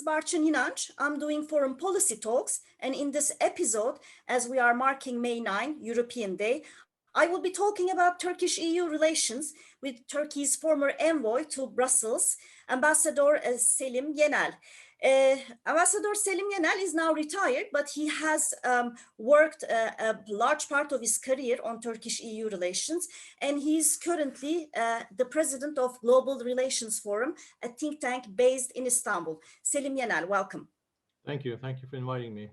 Barçın Yinanç. I'm doing foreign policy talks, and in this episode, as we are marking May 9, European Day, I will be talking about Turkish-EU relations with Turkey's former envoy to Brussels, Ambassador Selim Yenel. Ambassador Selim Yenel is now retired, but he has worked a large part of his career on Turkish-EU relations, and he's currently the president of Global Relations Forum, a think tank based in Istanbul. Selim Yenel, welcome. Thank you. Thank you for inviting me.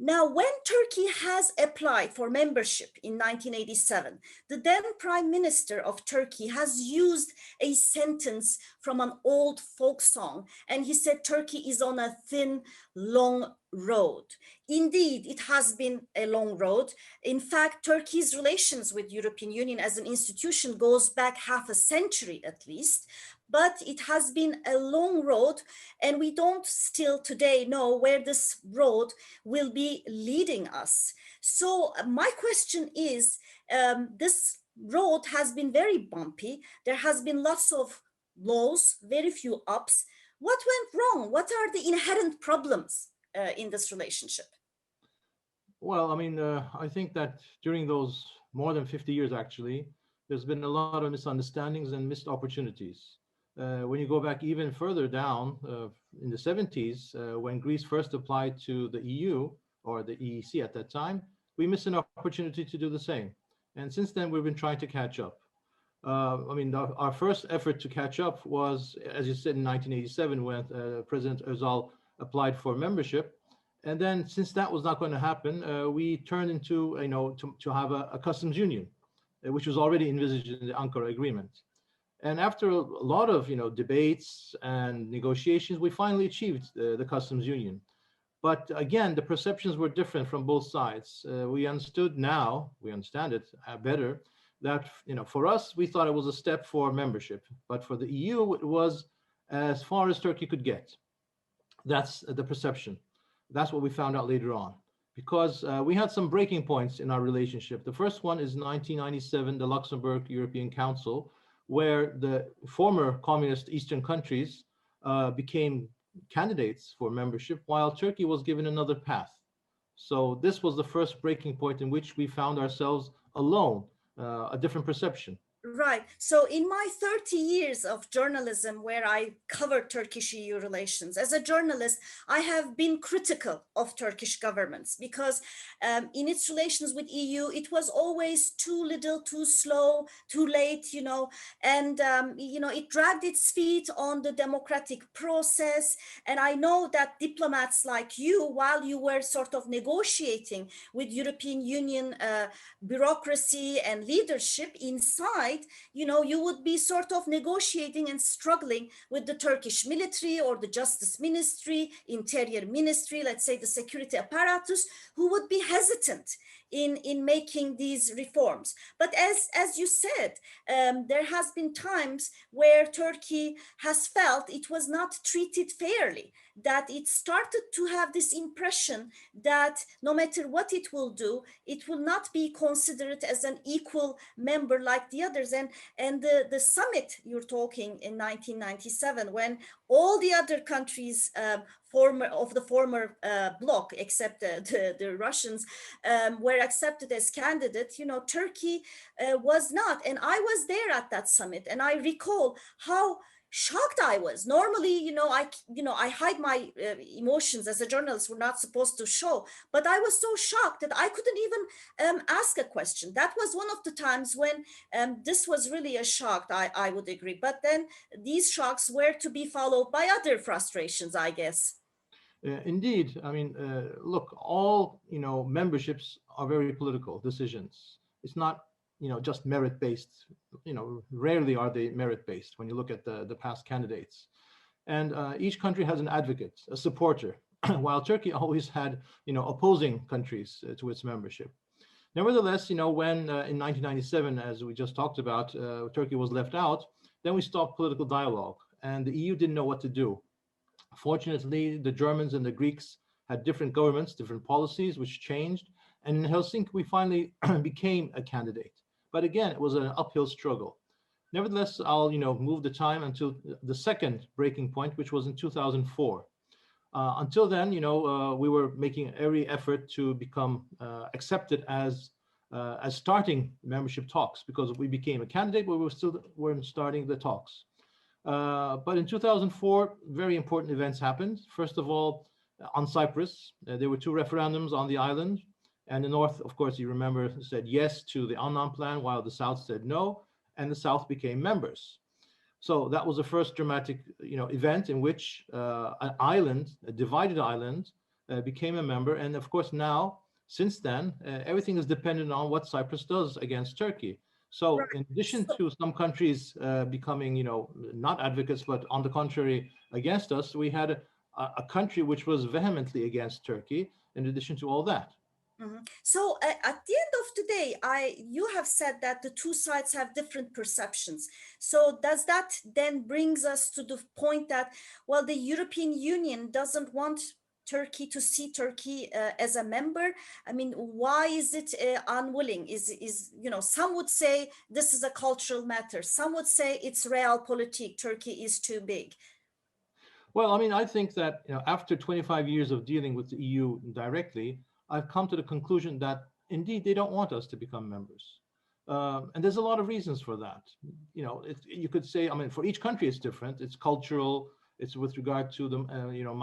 Now, when Turkey has applied for membership in 1987, the then Prime Minister of Turkey has used a sentence from an old folk song, and he said Turkey is on a thin, long road. Indeed, it has been a long road. In fact, Turkey's relations with European Union as an institution goes back half a century at least. But it has been a long road, and we don't still today know where this road will be leading us. So my question is, this road has been very bumpy. There has been lots of lows, very few ups. What went wrong? What are the inherent problems in this relationship? Well, I think that during those more than 50 years, actually, there's been a lot of misunderstandings and missed opportunities. When you go back even further down in the 70s, when Greece first applied to the EU or the EEC at that time, we missed an opportunity to do the same. And since then, we've been trying to catch up. Our first effort to catch up was, as you said, in 1987, when President Özal applied for membership. And then since that was not going to happen, we turned into, to have a customs union, which was already envisaged in the Ankara Agreement. And after a lot of debates and negotiations, we finally achieved the customs union. But again, the perceptions were different from both sides. We understand it better, that for us, we thought it was a step for membership. But for the EU, it was as far as Turkey could get. That's the perception. That's what we found out later on. Because we had some breaking points in our relationship. The first one is 1997, the Luxembourg European Council, where the former communist Eastern countries became candidates for membership, while Turkey was given another path. So this was the first breaking point in which we found ourselves alone, a different perception. Right. So in my 30 years of journalism where I covered Turkish-EU relations, as a journalist, I have been critical of Turkish governments because in its relations with EU, it was always too little, too slow, too late, and, it dragged its feet on the democratic process. And I know that diplomats like you, while you were sort of negotiating with European Union bureaucracy and leadership inside, you would be sort of negotiating and struggling with the Turkish military or the justice ministry, interior ministry, let's say the security apparatus, who would be hesitant in making these reforms. But as you said, there has been times where Turkey has felt it was not treated fairly, that it started to have this impression that no matter what it will do, it will not be considered as an equal member like the others. And the summit you're talking in 1997, when all the other countries the former bloc, except the Russians, were accepted as candidates, Turkey was not. And I was there at that summit, and I recall how shocked I was. Normally, I hide my emotions as a journalist. We're not supposed to show, but I was so shocked that I couldn't even ask a question. That was one of the times when this was really a shock, I would agree. But then these shocks were to be followed by other frustrations, I guess. Indeed. Look, all, memberships are very political decisions. It's not, just merit-based. Rarely are they merit-based when you look at the past candidates. And each country has an advocate, a supporter, while Turkey always had, opposing countries to its membership. Nevertheless, when in 1997, as we just talked about, Turkey was left out, then we stopped political dialogue, and the EU didn't know what to do. Fortunately, the Germans and the Greeks had different governments, different policies, which changed. And in Helsinki, we finally became a candidate. But again, it was an uphill struggle. Nevertheless, I'll move the time until the second breaking point, which was in 2004. Until then, we were making every effort to become accepted as starting membership talks, because we became a candidate, but we still weren't starting the talks. But in 2004, very important events happened. First of all, on Cyprus, there were two referendums on the island, and the North, of course, you remember, said yes to the Annan plan, while the South said no, and the South became members. So that was the first dramatic, event in which an island, a divided island, became a member. And of course, now, since then, everything is dependent on what Cyprus does against Turkey. So, Right. in addition So, to some countries becoming, not advocates, but on the contrary, against us, we had a country which was vehemently against Turkey. In addition to all that. mhm. So at the end of the day, you have said that the two sides have different perceptions. So does that then brings us to the point that, well, the European Union doesn't want Turkey to see Turkey as a member? I mean, why is it unwilling? Some would say this is a cultural matter. Some would say it's realpolitik. Turkey is too big. Well, I mean, I think that after 25 years of dealing with the EU directly, I've come to the conclusion that indeed they don't want us to become members, and there's a lot of reasons for that. You could say, I mean, for each country it's different. It's cultural. It's with regard to the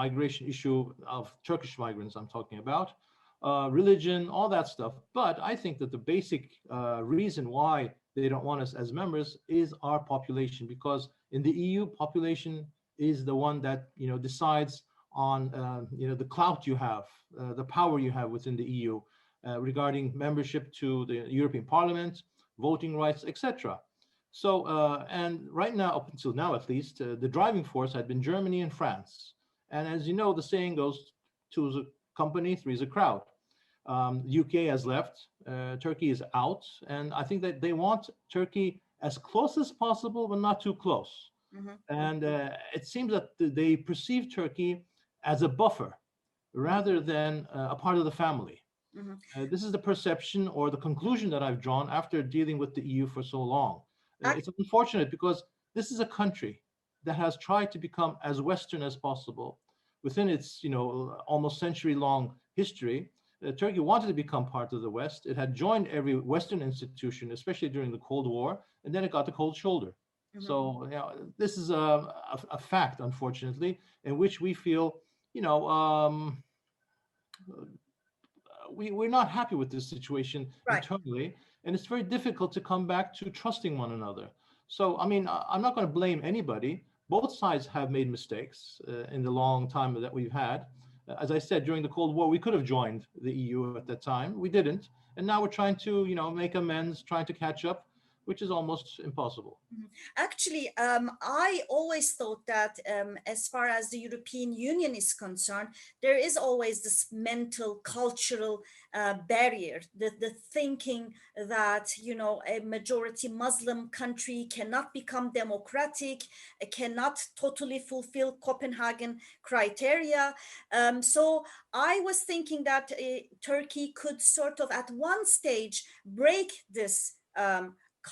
migration issue of Turkish migrants I'm talking about, religion, all that stuff. But I think that the basic reason why they don't want us as members is our population, because in the EU, population is the one that decides on the clout you have, the power you have within the EU regarding membership to the European Parliament, voting rights, etc. So and right now, up until now at least, the driving force had been Germany and France. And as you know, the saying goes, two is a company, three is a crowd. UK has left, Turkey is out, and I think that they want Turkey as close as possible, but not too close. Mhm, And it seems that they perceive Turkey as a buffer mhm, rather than a part of the family. mhm. This is the perception or the conclusion that I've drawn after dealing with the EU for so long. It's unfortunate because this is a country that has tried to become as Western as possible within its, almost century-long history. Turkey wanted to become part of the West. It had joined every Western institution, especially during the Cold War, and then it got the cold shoulder. Mhm. So, this is a fact, unfortunately, in which we feel, we're not happy with this situation Right. internally, and it's very difficult to come back to trusting one another. So, I mean, I'm not going to blame anybody. Both sides have made mistakes in the long time that we've had. As I said, during the Cold War, we could have joined the EU at that time. We didn't, and now we're trying to, make amends, trying to catch up, which is almost impossible. Mhm. Actually, I always thought that as far as the European Union is concerned, there is always this mental, cultural barrier, the thinking that, a majority Muslim country cannot become democratic, cannot totally fulfill Copenhagen criteria. So I was thinking that Turkey could sort of at one stage break this.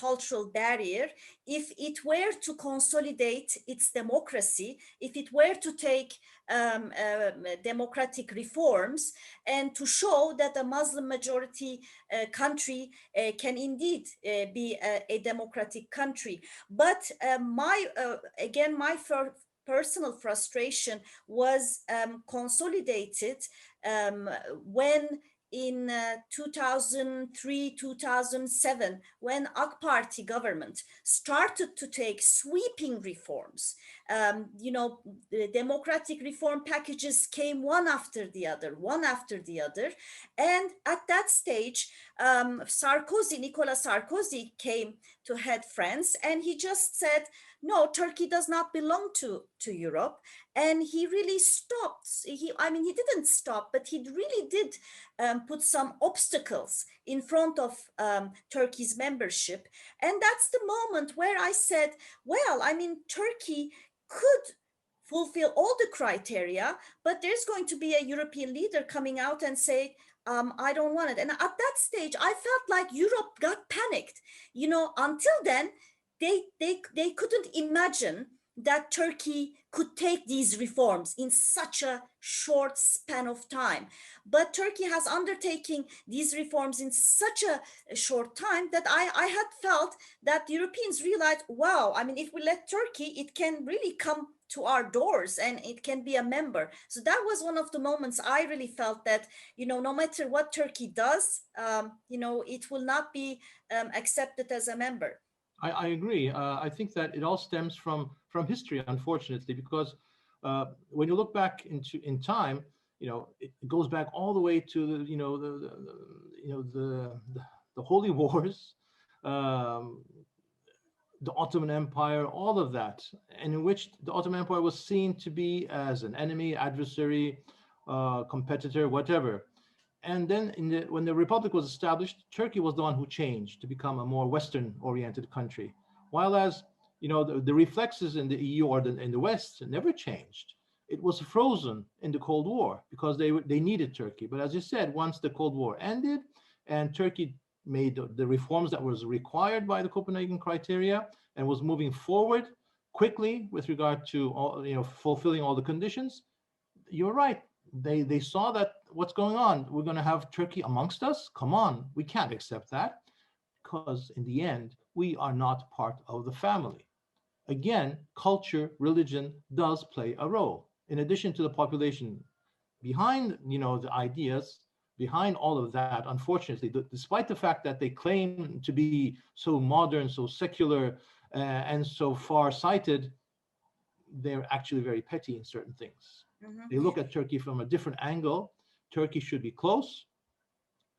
Cultural barrier if it were to consolidate its democracy, if it were to take democratic reforms and to show that a Muslim majority country can indeed be a democratic country. But my personal frustration was consolidated when in 2003, 2007, when AK Party government started to take sweeping reforms. The democratic reform packages came one after the other, one after the other. And at that stage, Nicolas Sarkozy came to head France, and he just said, no, Turkey does not belong to Europe. And he really stopped. He didn't stop, but he really did put some obstacles in front of Turkey's membership. And that's the moment where I said, well, Turkey could fulfill all the criteria, but there's going to be a European leader coming out and say, I don't want it. And at that stage, I felt like Europe got panicked. Until then, they couldn't imagine that Turkey could take these reforms in such a short span of time. But Turkey has undertaken these reforms in such a short time that I had felt that Europeans realized, wow, I mean, if we let Turkey, it can really come to our doors and it can be a member. So that was one of the moments I really felt that, no matter what Turkey does, it will not be accepted as a member. I agree. I think that it all stems from history, unfortunately, because when you look back in time, it goes back all the way to the holy wars, um, the Ottoman Empire, all of that, and in which the Ottoman Empire was seen to be as an enemy, adversary, competitor, whatever. And then when the republic was established, Turkey was the one who changed to become a more Western-oriented country, while as the reflexes in the EU or in the West never changed. It was frozen in the Cold War because they needed Turkey. But as you said, once the Cold War ended and Turkey made the reforms that was required by the Copenhagen criteria and was moving forward quickly with regard to fulfilling all the conditions, you're right. They saw that what's going on. We're going to have Turkey amongst us. Come on, we can't accept that because in the end, we are not part of the family. Again, culture, religion does play a role. In addition to the population behind, the ideas, behind all of that, unfortunately, despite the fact that they claim to be so modern, so secular, and so far-sighted, they're actually very petty in certain things. Mhm. They look at Turkey from a different angle. Turkey should be close,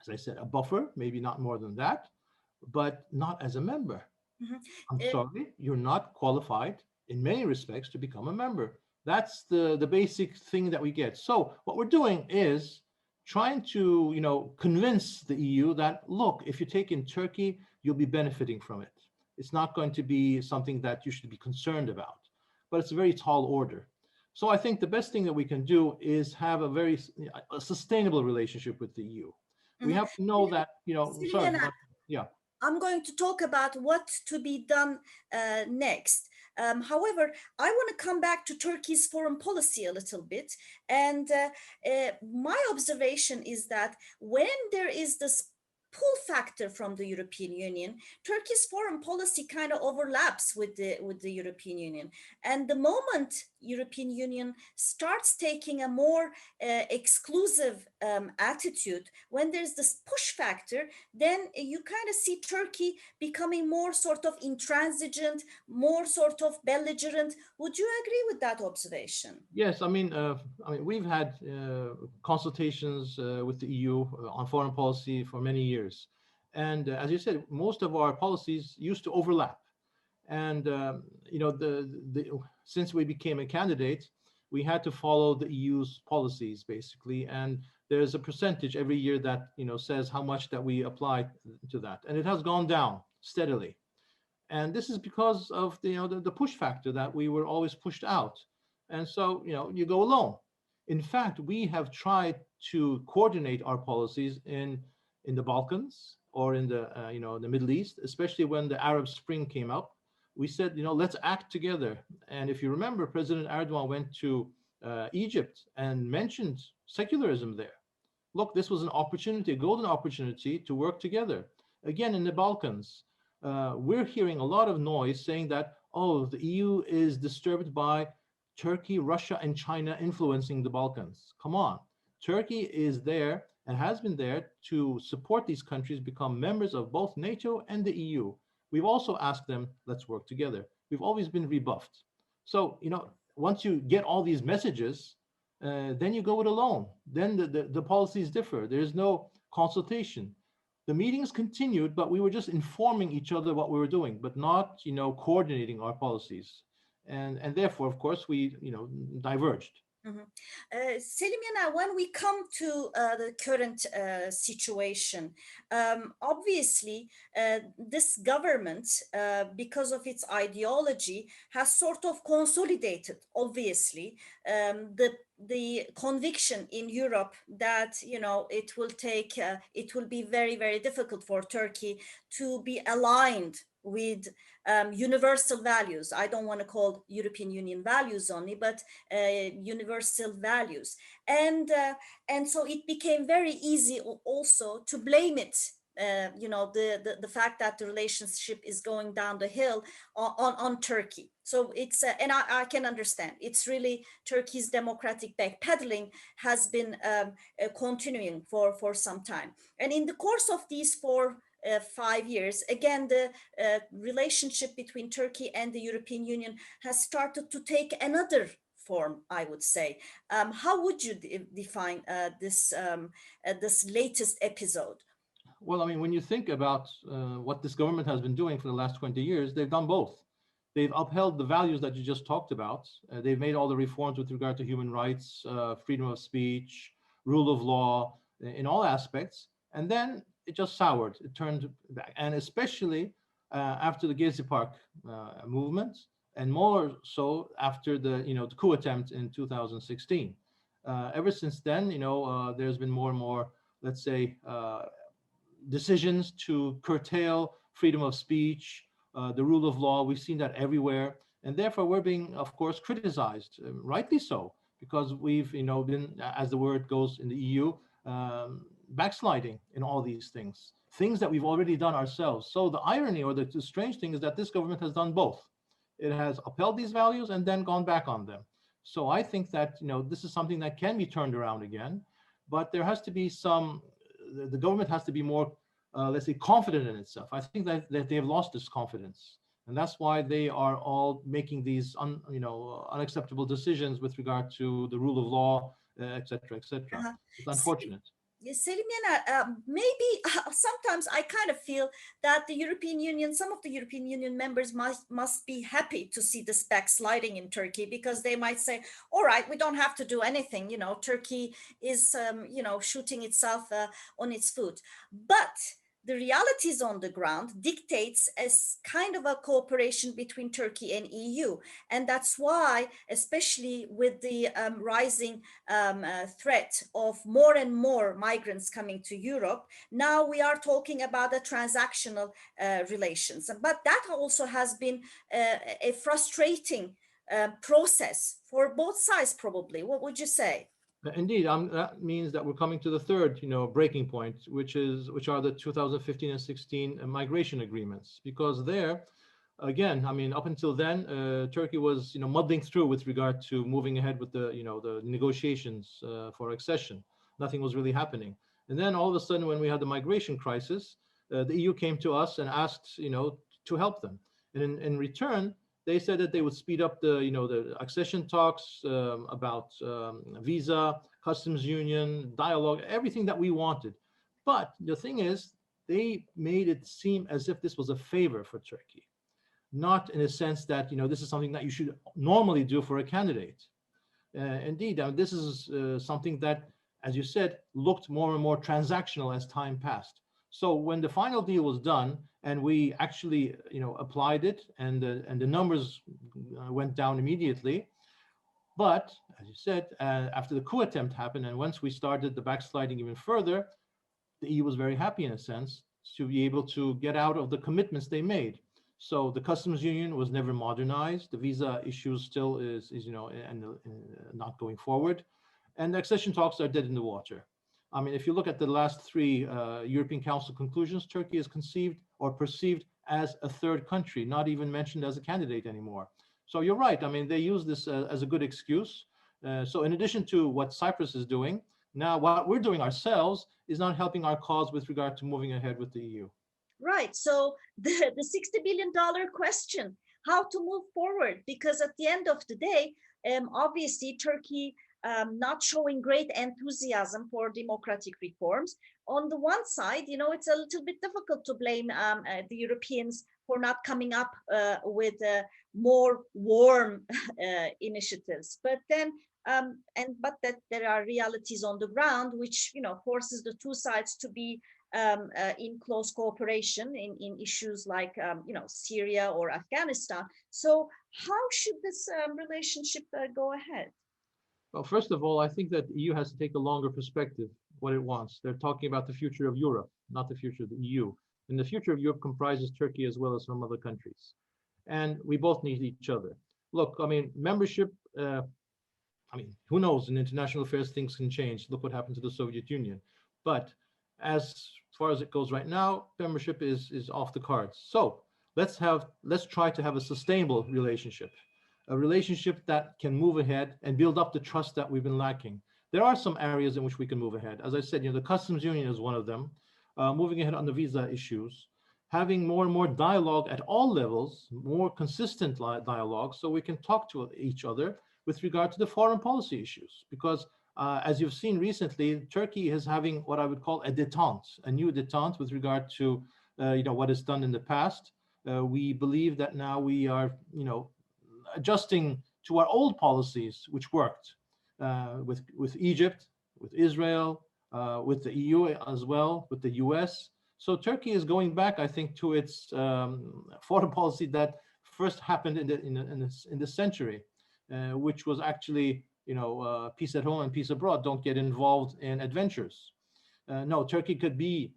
as I said, a buffer, maybe not more than that, but not as a member. Mhm. I'm Uh, sorry, you're not qualified in many respects to become a member. That's the basic thing that we get. So what we're doing is trying to, convince the EU that, look, if you take in Turkey, you'll be benefiting from it. It's not going to be something that you should be concerned about, but it's a very tall order. So I think the best thing that we can do is have a sustainable relationship with the EU. We mhm. have to know that, Selim sorry, Yenel, yeah. I'm going to talk about what to be done next. However, I want to come back to Turkey's foreign policy a little bit. And my observation is that when there is this pull factor from the European Union, Turkey's foreign policy kind of overlaps with the European Union. And the moment European Union starts taking a more exclusive attitude, when there's this push factor, then you kind of see Turkey becoming more sort of intransigent, more sort of belligerent. Would you agree with that observation? Yes, I mean, we've had consultations with the EU on foreign policy for many years, and as you said, most of our policies used to overlap. And since we became a candidate, we had to follow the EU's policies basically, and there's a percentage every year that says how much that we apply to that, and it has gone down steadily. And this is because of the push factor that we were always pushed out, and so you go alone. In fact, we have tried to coordinate our policies in the Balkans or in the Middle East, especially when the Arab Spring came up. We said, let's act together. And if you remember, President Erdogan went to Egypt and mentioned secularism there. Look, this was an opportunity, a golden opportunity to work together. Again, in the Balkans, we're hearing a lot of noise saying that, oh, the EU is disturbed by Turkey, Russia, and China influencing the Balkans. Come on. Turkey is there and has been there to support these countries become members of both NATO and the EU. We've also asked them, let's work together. We've always been rebuffed. So, once you get all these messages, then you go it alone. Then the policies differ. There is no consultation. The meetings continued, but we were just informing each other what we were doing, but not, coordinating our policies. And therefore, of course, we, diverged. Mhm. Selim Yenal, when we come to the current situation, obviously this government, because of its ideology, has sort of consolidated, obviously, the the conviction in Europe that, you know, it will take, it will be very, very difficult for Turkey to be aligned with universal values. I don't want to call European Union values only, but universal values. And so it became very easy also to blame it, you know, the fact that the relationship is going down the hill on Turkey. So it's and I can understand. It's really Turkey's democratic backpedaling has been continuing for some time. And in the course of these 5 years, again, the relationship between Turkey and the European Union has started to take another form, I would say. How would you define this latest episode? Well, I mean, when you think about what this government has been doing for the last 20 years, they've done both. They've upheld the values that you just talked about. They've made all the reforms with regard to human rights, freedom of speech, rule of law, in all aspects. And then it just soured. It turned back. And especially after the Gezi Park movement, and more so after the coup attempt in 2016. Ever since then, there's been more and more, let's say, decisions to curtail freedom of speech, the rule of law. We've seen that everywhere, and therefore we're being, of course, criticized, rightly so, because we've, been, as the word goes in the EU, backsliding in all these things that we've already done ourselves. So the irony, or the strange thing, is that this government has done both. It has upheld these values and then gone back on them. So I think that this is something that can be turned around again, but there has to be the government has to be more, let's say, confident in itself. I think that they have lost this confidence, and that's why they are all making these unacceptable decisions with regard to the rule of law, etc., etc. Uh-huh. It's unfortunate. Yes, Selim Yenel, maybe sometimes I kind of feel that the European Union, some of the European Union members must be happy to see this backsliding in Turkey, because they might say, all right, we don't have to do anything. Turkey is, shooting itself on its foot. But the realities on the ground dictates as kind of a cooperation between Turkey and EU. And that's why, especially with the rising threat of more and more migrants coming to Europe, now we are talking about the transactional relations. But that also has been a frustrating process for both sides, probably. What would you say? Indeed, that means that we're coming to the third, breaking point, which are the 2015 and 16 migration agreements. Because there, again, I mean, up until then, Turkey was, muddling through with regard to moving ahead with the negotiations for accession. Nothing was really happening. And then all of a sudden, when we had the migration crisis, the EU came to us and asked, to help them. And in return, they said that they would speed up the accession talks, about visa, customs union, dialogue, everything that we wanted. But the thing is, they made it seem as if this was a favor for Turkey, not in a sense that this is something that you should normally do for a candidate. Indeed, this is something that, as you said, looked more and more transactional as time passed. So when the final deal was done and we actually, applied it, and the numbers went down immediately. But as you said, after the coup attempt happened, and once we started the backsliding even further, the EU was very happy in a sense to be able to get out of the commitments they made. So the customs union was never modernized. The visa issue still is not going forward, and the accession talks are dead in the water. I mean, if you look at the last three European Council conclusions, Turkey is conceived or perceived as a third country, not even mentioned as a candidate anymore. So you're right. I mean, they use this as a good excuse. So in addition to what Cyprus is doing, now what we're doing ourselves is not helping our cause with regard to moving ahead with the EU. Right. So the $60 billion question, how to move forward? Because at the end of the day, obviously, Turkey not showing great enthusiasm for democratic reforms. On the one side, it's a little bit difficult to blame the Europeans for not coming up with more warm initiatives. But then, but that there are realities on the ground, which forces the two sides to be in close cooperation in issues like Syria or Afghanistan. So how should this relationship go ahead? Well, first of all, I think that the EU has to take a longer perspective, what it wants. They're talking about the future of Europe, not the future of the EU. And the future of Europe comprises Turkey as well as some other countries. And we both need each other. Look, I mean, membership, who knows? In international affairs, things can change. Look what happened to the Soviet Union. But as far as it goes right now, membership is off the cards. So let's try to have a sustainable relationship, a relationship that can move ahead and build up the trust that we've been lacking. There are some areas in which we can move ahead. As I said, the customs union is one of them. Moving ahead on the visa issues, having more and more dialogue at all levels, more consistent dialogue, so we can talk to each other with regard to the foreign policy issues. Because as you've seen recently, Turkey is having what I would call a détente, a new détente with regard to what is done in the past. We believe that now we are adjusting to our old policies, which worked with Egypt, with Israel, with the EU as well, with the US. So Turkey is going back, I think, to its foreign policy that first happened in the century, which was actually, peace at home and peace abroad. Don't get involved in adventures. No, Turkey could be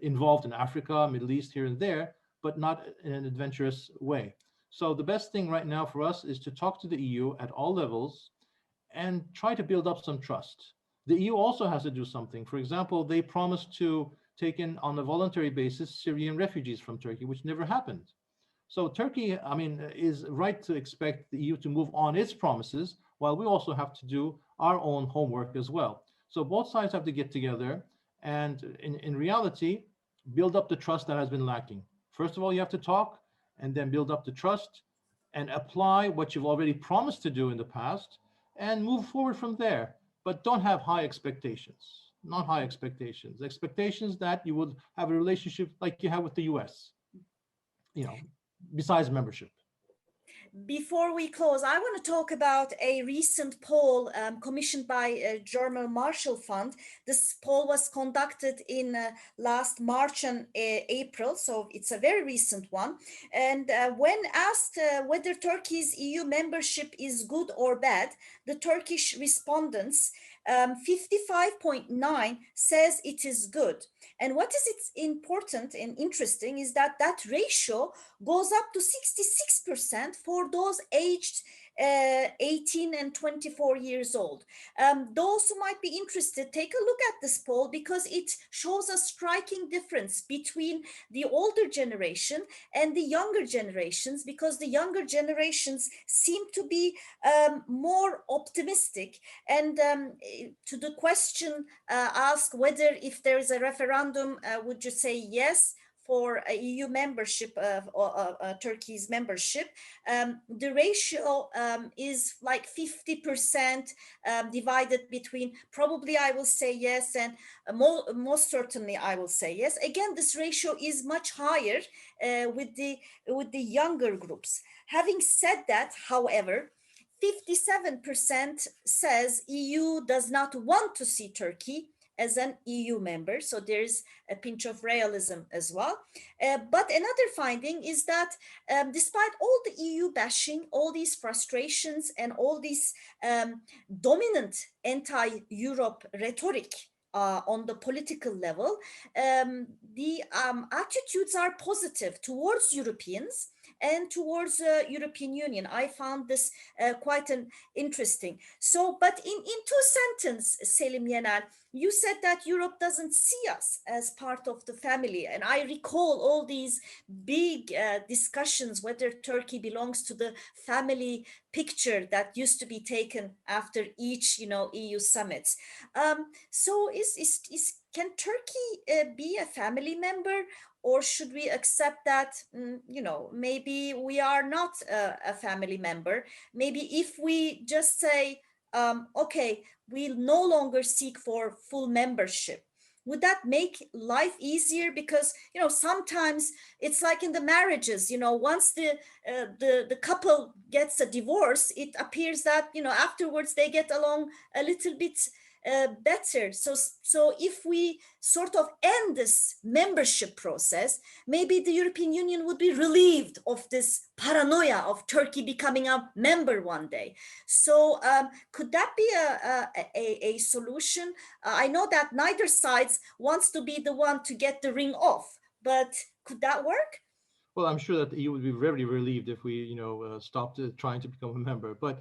involved in Africa, Middle East, here and there, but not in an adventurous way. So the best thing right now for us is to talk to the EU at all levels and try to build up some trust. The EU also has to do something. For example, they promised to take in on a voluntary basis Syrian refugees from Turkey, which never happened. So Turkey, is right to expect the EU to move on its promises, while we also have to do our own homework as well. So both sides have to get together and in reality, build up the trust that has been lacking. First of all, you have to talk and then build up the trust and apply what you've already promised to do in the past and move forward from there. But don't have high expectations, not high expectations, expectations that you would have a relationship like you have with the US, besides membership. Before we close, I want to talk about a recent poll commissioned by German Marshall Fund. This poll was conducted in last March and April, so it's a very recent one. And when asked whether Turkey's EU membership is good or bad, the Turkish respondents 55.9 says it is good. And what is important and interesting is that ratio goes up to 66% for those aged 18 and 24 years old. Those who might be interested, take a look at this poll because it shows a striking difference between the older generation and the younger generations, because the younger generations seem to be more optimistic. And to the question asked whether if there is a referendum, would you say yes for EU membership, Turkey's membership, the ratio is like 50% divided between probably I will say yes and most certainly I will say yes. Again, this ratio is much higher with the younger groups. Having said that, however, 57% says EU does not want to see Turkey as an EU member. So there's a pinch of realism as well. But another finding is that despite all the EU bashing, all these frustrations and all these dominant anti-Europe rhetoric on the political level, the attitudes are positive towards Europeans and towards European Union. I found this quite interesting. So, but in two sentences, Selim Yenel, you said that Europe doesn't see us as part of the family. And I recall all these big discussions whether Turkey belongs to the family picture that used to be taken after each, EU summits. So can Turkey be a family member? Or should we accept that, maybe we are not a family member? Maybe if we just say, okay, we'll no longer seek for full membership, would that make life easier? Because, sometimes it's like in the marriages, once the couple gets a divorce, it appears that, afterwards they get along a little bit better. So if we sort of end this membership process, maybe the European Union would be relieved of this paranoia of Turkey becoming a member one day. So could that be a solution? I know that neither sides wants to be the one to get the ring off, but could that work? Well, I'm sure that the EU would be very relieved if we, stopped trying to become a member. But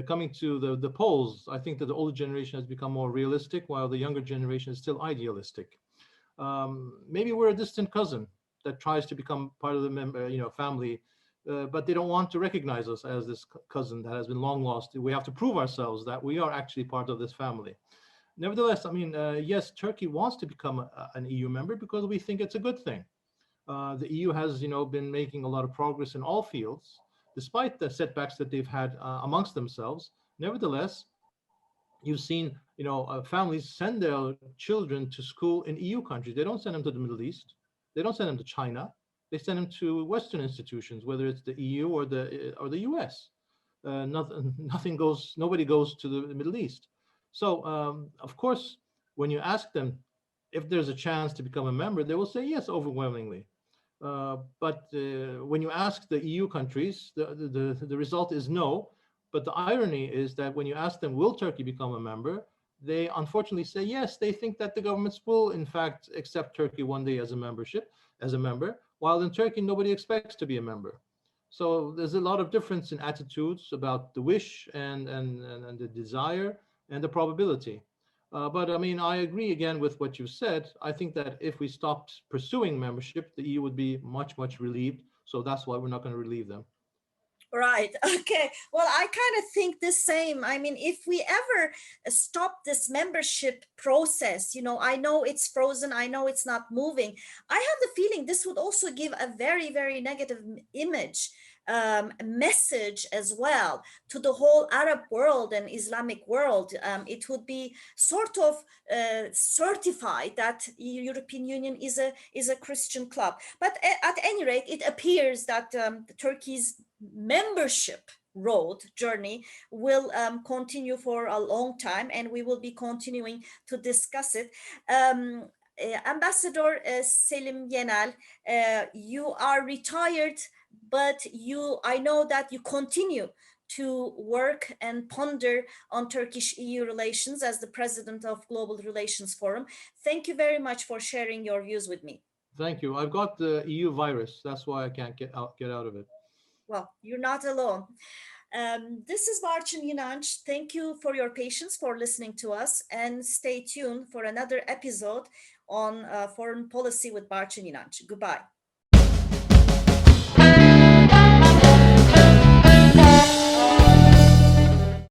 coming to the polls, I think that the older generation has become more realistic, while the younger generation is still idealistic. Maybe we're a distant cousin that tries to become part of the member, family, but they don't want to recognize us as this cousin that has been long lost. We have to prove ourselves that we are actually part of this family. Nevertheless, I mean, yes, Turkey wants to become an EU member because we think it's a good thing. The EU has, been making a lot of progress in all fields, despite the setbacks that they've had amongst themselves. Nevertheless, you've seen, families send their children to school in EU countries. They don't send them to the Middle East. They don't send them to China. They send them to Western institutions, whether it's the EU or the US. Nothing goes. Nobody goes to the Middle East. So, of course, when you ask them if there's a chance to become a member, they will say yes overwhelmingly. But when you ask the EU countries, the result is no. But the irony is that when you ask them, will Turkey become a member? They unfortunately say yes. They think that the governments will, in fact, accept Turkey one day as a member, while in Turkey nobody expects to be a member. So there's a lot of difference in attitudes about the wish and the desire and the probability. But I mean, I agree again with what you said. I think that if we stopped pursuing membership, the EU would be much relieved. So that's why we're not going to relieve them. Right. Okay. Well, I kind of think the same. I mean, if we ever stop this membership process, I know it's frozen, I know it's not moving. I have the feeling this would also give a very negative image, message as well to the whole Arab world and Islamic world. It would be sort of certified that European Union is a Christian club. But at any rate, it appears that Turkey's membership road journey will continue for a long time, and we will be continuing to discuss it. Ambassador Selim Yenel, you are retired, but I know that you continue to work and ponder on Turkish EU relations as the president of Global Relations Forum. Thank you very much for sharing your views with me. Thank you. I've got the EU virus. That's why I can't get out of it. Well, you're not alone. This is Barçın Yinanç. Thank you for your patience, for listening to us, and stay tuned for another episode on foreign policy with Barçın Yinanç. Goodbye.